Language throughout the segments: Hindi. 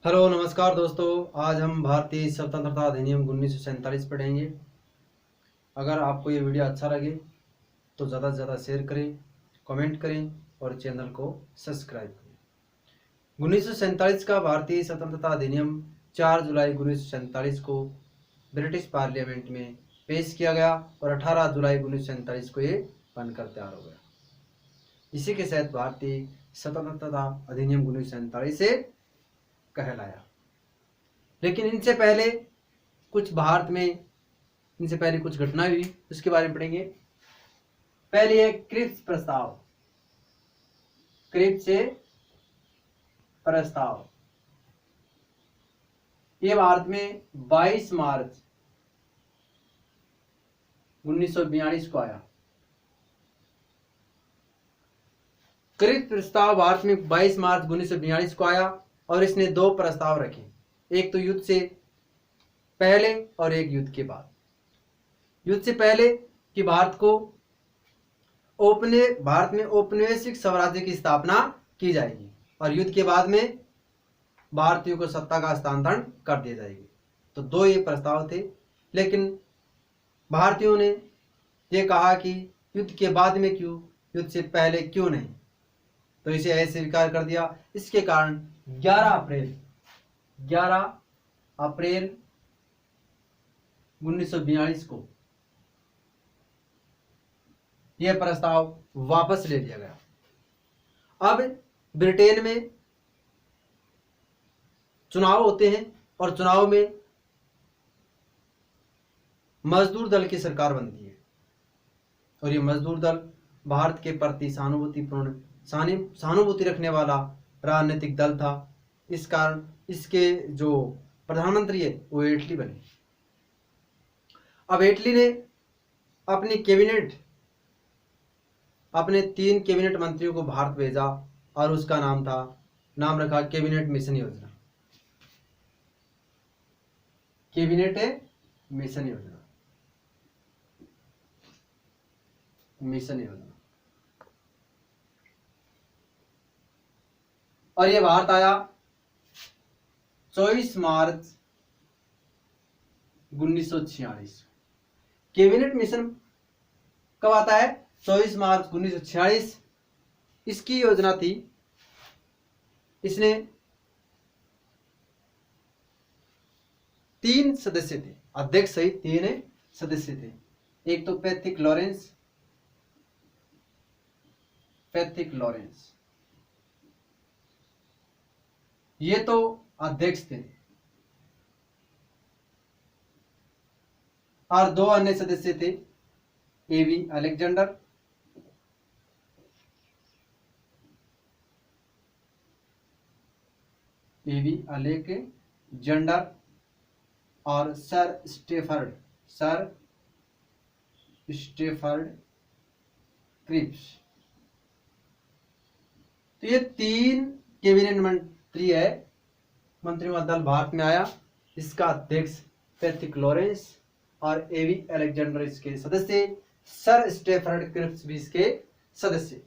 हेलो नमस्कार दोस्तों। आज हम भारतीय स्वतंत्रता अधिनियम 1947 पढ़ेंगे। अगर आपको ये वीडियो अच्छा लगे तो ज़्यादा से ज़्यादा शेयर करें, कमेंट करें और चैनल को सब्सक्राइब करें। 1947 का भारतीय स्वतंत्रता अधिनियम 4 जुलाई 1947 को ब्रिटिश पार्लियामेंट में पेश किया गया और 18 जुलाई 1947 को ये बनकर तैयार हो गया। इसी के तहत भारतीय स्वतंत्रता अधिनियम 1947 से कहलाया। लेकिन इनसे पहले कुछ घटनाएं हुई, उसके बारे में पढ़ेंगे। पहली है क्रिप्स प्रस्ताव। क्रिप्स से प्रस्ताव ये भारत में 22 मार्च 1942 को आया। क्रिप्स प्रस्ताव भारत में 22 मार्च 1942 को आया और इसने दो प्रस्ताव रखे, एक तो युद्ध से पहले और एक युद्ध के बाद। युद्ध से पहले कि भारत में औपनिवेशिक साम्राज्य की स्थापना की जाएगी और युद्ध के बाद में भारतीयों को सत्ता का हस्तांतरण कर दिया जाएगी। तो दो ये प्रस्ताव थे, लेकिन भारतीयों ने ये कहा कि युद्ध के बाद में क्यों, युद्ध से पहले क्यों नहीं, तो इसे ऐसे स्वीकार कर दिया। इसके कारण 11 अप्रैल 1942 को यह प्रस्ताव वापस ले लिया गया। अब ब्रिटेन में चुनाव होते हैं और चुनाव में मजदूर दल की सरकार बनती है और ये मजदूर दल भारत के प्रति सहानुभूति रखने वाला राजनीतिक दल था। इस कारण इसके जो प्रधानमंत्री है वो एटली बने। अब एटली ने अपने 3 कैबिनेट मंत्रियों को भारत भेजा और उसका नाम रखा कैबिनेट मिशन योजना। कैबिनेट मिशन योजना और ये भारत आया 24 मार्च 1946। कैबिनेट मिशन कब आता है? 24 मार्च 1946। इसकी योजना थी, इसने 3 सदस्य थे, अध्यक्ष सहित 3 सदस्य थे। एक तो पैथिक लॉरेंस ये तो अध्यक्ष थे और 2 अन्य सदस्य थे, एवी अलेक्जेंडर और सर स्टेफर्ड क्रिप्स। तो ये 3 कैबिनेट मंत्री है, मंत्रियों का दल भारत में आया। इसका अध्यक्ष पैथिक लॉरेंस और एवी अलेक्जेंडर इसके सदस्य, सर स्टेफर्ड क्रिप्स भी इसके सदस्य।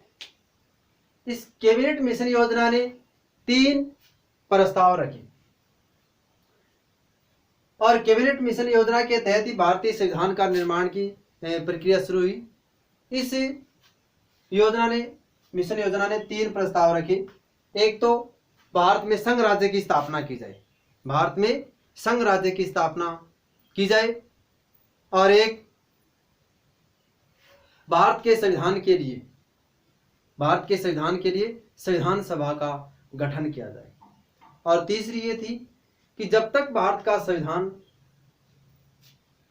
इस कैबिनेट मिशन योजना ने 3 प्रस्ताव रखे और कैबिनेट मिशन योजना के तहत ही भारतीय संविधान का निर्माण की प्रक्रिया शुरू हुई। इस मिशन योजना ने 3 प्रस्ताव रखे। एक तो भारत में संघ राज्य की स्थापना की जाए, और एक भारत के संविधान के लिए संविधान सभा का गठन किया जाए। और तीसरी ये थी कि जब तक भारत का संविधान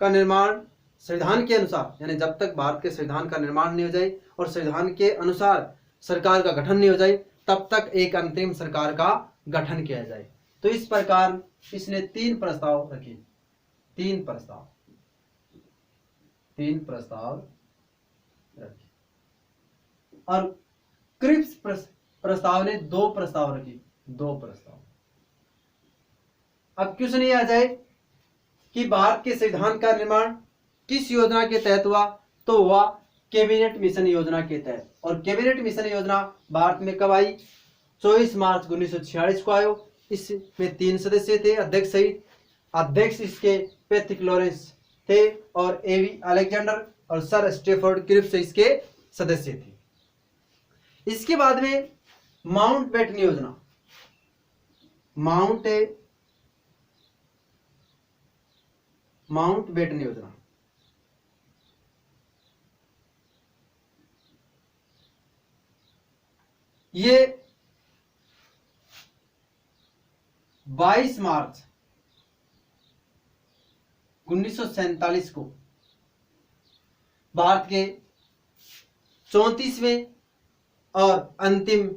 का निर्माण संविधान के अनुसार, यानी जब तक भारत के संविधान का निर्माण नहीं हो जाए और संविधान के अनुसार सरकार का गठन नहीं हो जाए, तब तक एक अंतरिम सरकार का गठन किया जाए। तो इस प्रकार इसने 3 प्रस्ताव रखे। 3 प्रस्ताव रखे और क्रिप्स प्रस्ताव ने 2 प्रस्ताव रखे। 2 प्रस्ताव। अब क्वेश्चन ये आ जाए कि भारत के संविधान का निर्माण किस योजना के तहत हुआ? तो हुआ कैबिनेट मिशन योजना के तहत। और कैबिनेट मिशन योजना भारत में कब आई? 24 मार्च 1946 को आयो। इसमें 3 सदस्य थे अध्यक्ष सहित। अध्यक्ष इसके पैट्रिक लॉरेंस थे और एवी अलेक्जेंडर और सर स्टेफोर्ड क्रिप्स इसके सदस्य थे। इसके बाद में माउंटबेटन योजना, माउंटबेटन योजना ये 22 मार्च 1947 को भारत के 34वें और अंतिम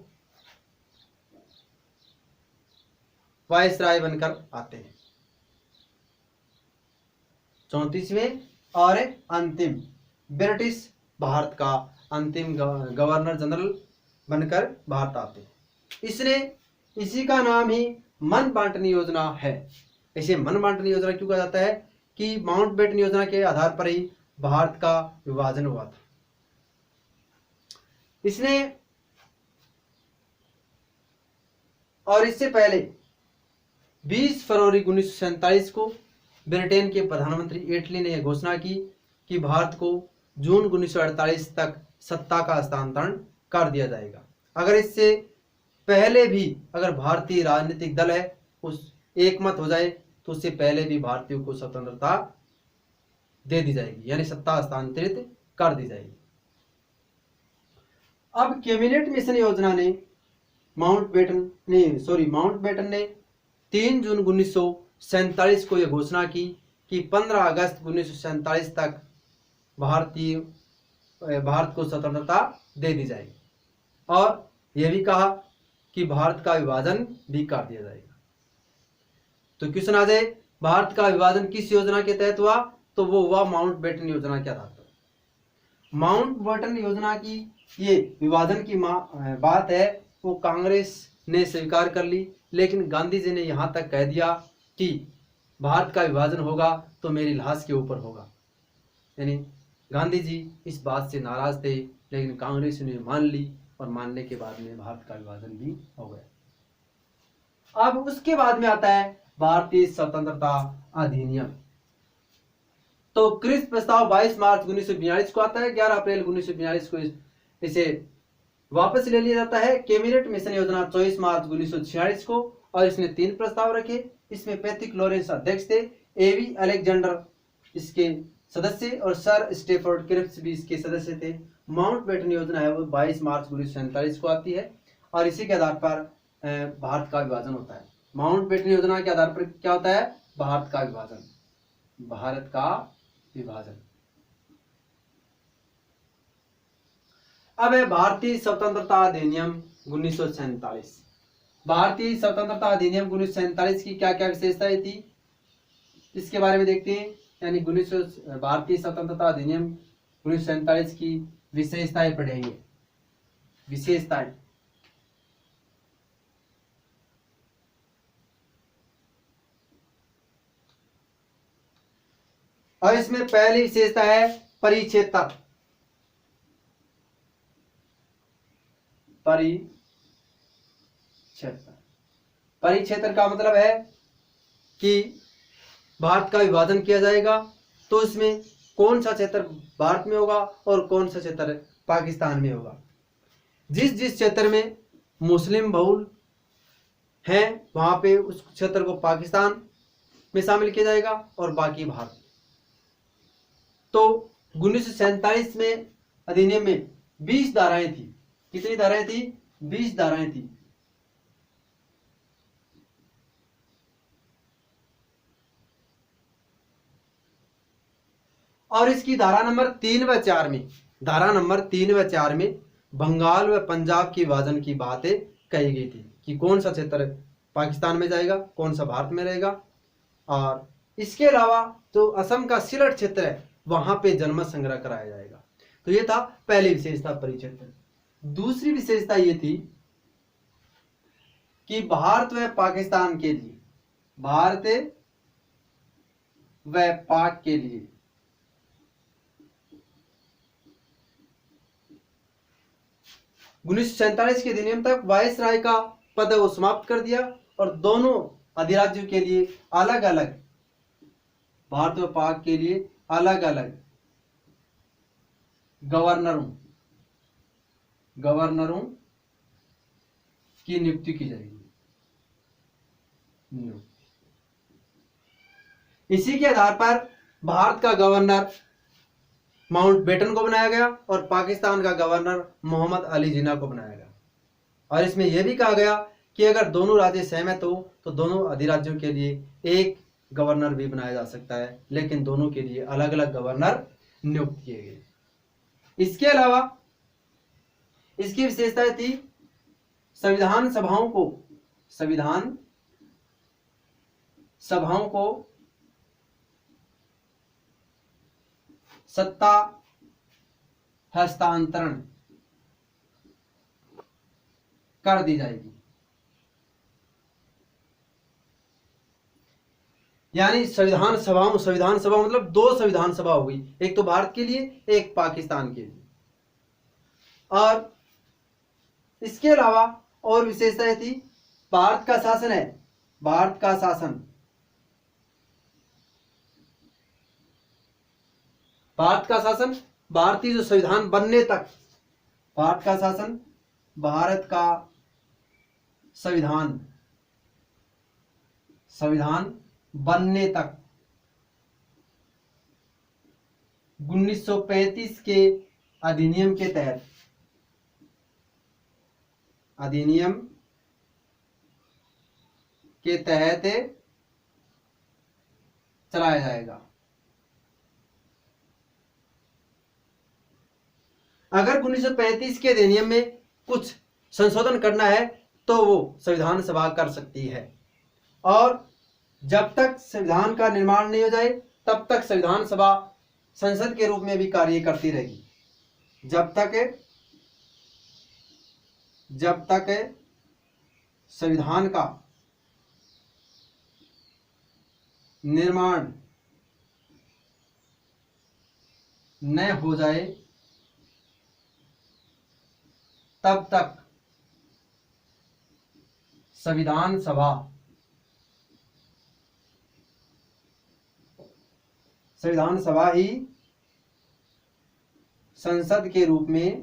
वायसराय बनकर आते हैं। 34वें और अंतिम ब्रिटिश भारत का अंतिम गवर्नर जनरल बनकर भारत आते हैं। इसी का नाम ही मन बांटन योजना है। इसे मन बांटन योजना क्यों कहा जाता है कि माउंटबेटन योजना के आधार पर ही भारत का विभाजन हुआ था। इससे पहले 20 फरवरी 1947 को ब्रिटेन के प्रधानमंत्री एटली ने यह घोषणा की कि भारत को जून 1948 तक सत्ता का हस्तांतरण कर दिया जाएगा। अगर इससे पहले भी अगर भारतीय राजनीतिक दल है उस एकमत हो जाए तो उससे पहले भी भारतीयों को स्वतंत्रता दे दी जाएगी, यानी सत्ता हस्तांतरित कर दी जाएगी। अब कैबिनेट मिशन योजना ने माउंटबेटन ने 3 जून 1947 को यह घोषणा की कि 15 अगस्त 1947 तक भारत को स्वतंत्रता दे दी जाएगी और यह भी कहा कि भारत का विभाजन भी कर दिया जाएगा। तो क्वेश्चन आ जाए, भारत का विभाजन किस योजना के तहत हुआ? तो वो हुआ माउंटबेटन योजना के आधार पर। माउंटबेटन योजना की ये विभाजन की बात है वो कांग्रेस ने स्वीकार कर ली, लेकिन गांधी जी ने यहां तक कह दिया कि भारत का विभाजन होगा तो मेरी लाश के ऊपर होगा। यानी गांधी जी इस बात से नाराज थे, लेकिन कांग्रेस ने मान ली और मानने के बाद में भारत का विभाजन भी हो गया। अब उसके बाद में आता है भारतीय स्वतंत्रता अधिनियम। तो क्रिप्स प्रस्ताव 22 मार्च 1942 को आता है। 11 अप्रैल 1942 को इसे वापस ले लिया जाता है। कैबिनेट मिशन योजना 24 मार्च 1946 को, और इसने 3 प्रस्ताव रखे। इसमें पैट्रिक लॉरेंस अध्यक्ष थे, एवी अलेक्जेंडर इसके सदस्य और सर स्टेफोर्ड क्रिप्स भी इसके सदस्य थे। माउंटबेटन योजना है वो 22 मार्च 1947 को आती है और इसी के आधार पर भारत का विभाजन होता है। माउंटबेटन योजना के आधार पर क्या होता है? भारत का विभाजन। अब है भारतीय स्वतंत्रता अधिनियम 1947। भारतीय स्वतंत्रता अधिनियम 1947 की क्या क्या विशेषताएं थी इसके बारे में देखते हैं। यानी भारतीय स्वतंत्रता अधिनियम 1947 की विशेषताएं पढ़ेंगे। विशेषताएं, और इसमें पहली विशेषता है परिक्षेत्र। परिक्षेत्र का मतलब है कि भारत का विभाजन किया जाएगा तो इसमें कौन सा क्षेत्र भारत में होगा और कौन सा क्षेत्र पाकिस्तान में होगा। जिस क्षेत्र में मुस्लिम बहुल हैं वहां पे उस क्षेत्र को पाकिस्तान में शामिल किया जाएगा और बाकी भारत। तो 1947 में अधिनियम में 20 धाराएं थी। कितनी धाराएं थी? 20 धाराएं थी। और इसकी धारा नंबर 3 व 4 में बंगाल व पंजाब के विभाजन की बातें कही गई थी कि कौन सा क्षेत्र पाकिस्तान में जाएगा, कौन सा भारत में रहेगा। और इसके अलावा जो असम का सिलट क्षेत्र है वहां पे जनमत संग्रह कराया जाएगा। तो ये था पहली विशेषता परिक्षेत्र। दूसरी विशेषता ये थी कि भारत व पाकिस्तान के लिए, भारत व पाक के लिए 1947 के अधिनियम तक वायसराय का पद वो समाप्त कर दिया और दोनों अधिराज्यों के लिए अलग अलग, भारत व पाक के लिए अलग अलग गवर्नरों की नियुक्ति की जाएगी। इसी के आधार पर भारत का गवर्नर माउंटबेटन को बनाया गया और पाकिस्तान का गवर्नर मोहम्मद अली जिन्ना को बनाया गया। और इसमें यह भी कहा गया कि अगर दोनों राज्य सहमत हो तो दोनों अधिराज्यों के लिए एक गवर्नर भी बनाया जा सकता है, लेकिन दोनों के लिए अलग अलग गवर्नर नियुक्त किए गए। इसके अलावा इसकी विशेषताएं थी संविधान सभाओं को सत्ता हस्तांतरण कर दी जाएगी। यानी संविधान सभा मतलब दो संविधान सभा हो गई, एक तो भारत के लिए, एक पाकिस्तान के लिए। और इसके अलावा और विशेषताएं थी, भारत का शासन भारतीय जो संविधान बनने तक, भारत का संविधान बनने तक 1935 के अधिनियम के तहत चलाया जाएगा। अगर 1935 के अधिनियम में कुछ संशोधन करना है तो वो संविधान सभा कर सकती है, और जब तक संविधान का निर्माण नहीं हो जाए तब तक संविधान सभा संसद के रूप में भी कार्य करती रहेगी। जब तक संविधान का निर्माण न हो जाए तब तक संविधान सभा ही संसद के रूप में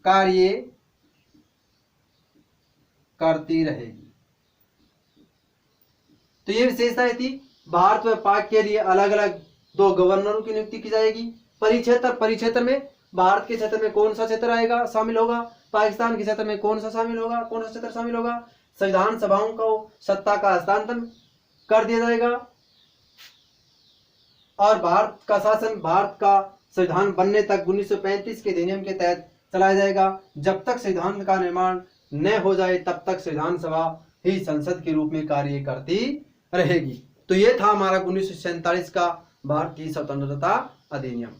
कार्य करती रहेगी। तो ये विशेषताएं थी। भारत व पाक के लिए अलग अलग दो गवर्नरों की नियुक्ति की जाएगी। परिक्षेत्र में भारत के क्षेत्र में कौन सा क्षेत्र आएगा, शामिल होगा, पाकिस्तान के क्षेत्र में कौन सा क्षेत्र शामिल होगा। संविधान सभाओं को सत्ता का हस्तांतरण कर दिया जाएगा और भारत का संविधान बनने तक 1935 के अधिनियम के तहत चलाया जाएगा। जब तक संविधान का निर्माण न हो जाए तब तक संविधान सभा ही संसद के रूप में कार्य करती रहेगी। तो ये था हमारा 1947 का भारतीय स्वतंत्रता अधिनियम।